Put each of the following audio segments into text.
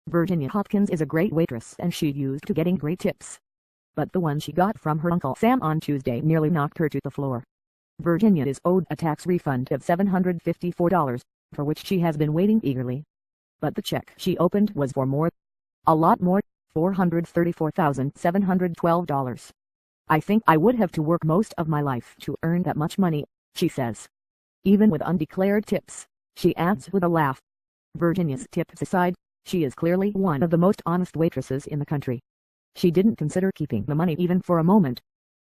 Virginia Hopkins is a great waitress and she's used to getting great tips. But the one she got from her Uncle Sam on Tuesday nearly knocked her to the floor. Virginia is owed a tax refund of $754, for which she has been waiting eagerly. But the check she opened was for more. A lot more, $434,712. I think I would have to work most of my life to earn that much money, she says. Even with undeclared tips, she adds with a laugh. Virginia's tips aside, she is clearly one of the most honest waitresses in the country. She didn't consider keeping the money even for a moment.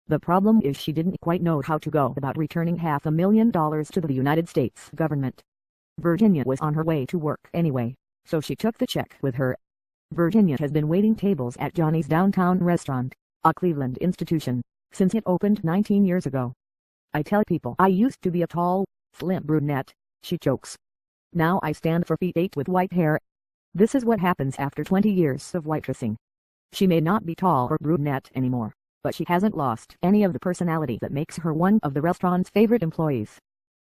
The problem is she didn't quite know how to go about returning $500,000 to the United States government. Virginia was on her way to work anyway, so she took the check with her. Virginia has been waiting tables at Johnny's downtown restaurant, a Cleveland institution, since it opened 19 years ago. I tell people I used to be a tall, slim brunette, she jokes. Now I stand for feet 8 with white hair. This is what happens after 20 years of waitressing. She may not be tall or brunette anymore, but she hasn't lost any of the personality that makes her one of the restaurant's favorite employees.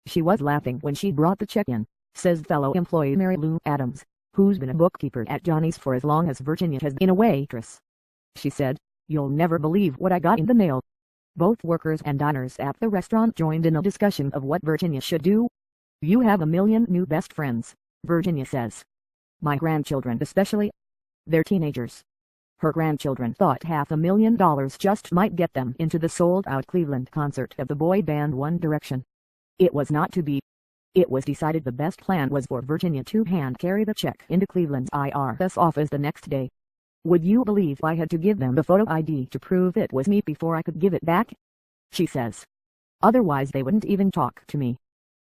She was laughing when she brought the check in, says fellow employee Mary Lou Adams, who's been a bookkeeper at Johnny's for as long as Virginia has been a waitress. She said, "You'll never believe what I got in the mail." Both workers and diners at the restaurant joined in a discussion of what Virginia should do. "You have a million new best friends," Virginia says. "My grandchildren especially. They're teenagers." Her grandchildren thought $500,000 just might get them into the sold-out Cleveland concert of the boy band One Direction. It was not to be. It was decided the best plan was for Virginia to hand-carry the check into Cleveland's IRS office the next day. "Would you believe I had to give them the photo ID to prove it was me before I could give it back?" she says. "Otherwise they wouldn't even talk to me."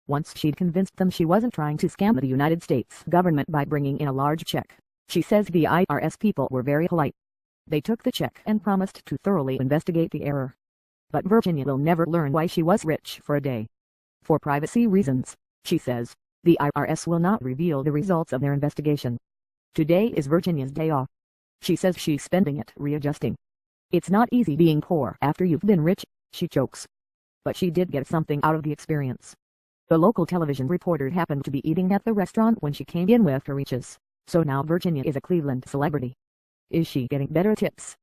Once she'd convinced them she wasn't trying to scam the United States government by bringing in a large check, she says the IRS people were very polite. They took the check and promised to thoroughly investigate the error. But Virginia will never learn why she was rich for a day. For privacy reasons, she says, the IRS will not reveal the results of their investigation. Today is Virginia's day off. She says she's spending it readjusting. "It's not easy being poor after you've been rich," she jokes. But she did get something out of the experience. The local television reporter happened to be eating at the restaurant when she came in with her reaches, so now Virginia is a Cleveland celebrity. Is she getting better tips?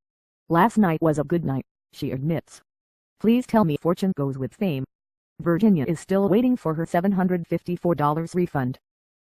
"Last night was a good night," she admits. "Please tell me fortune goes with fame." Virginia is still waiting for her $754 refund.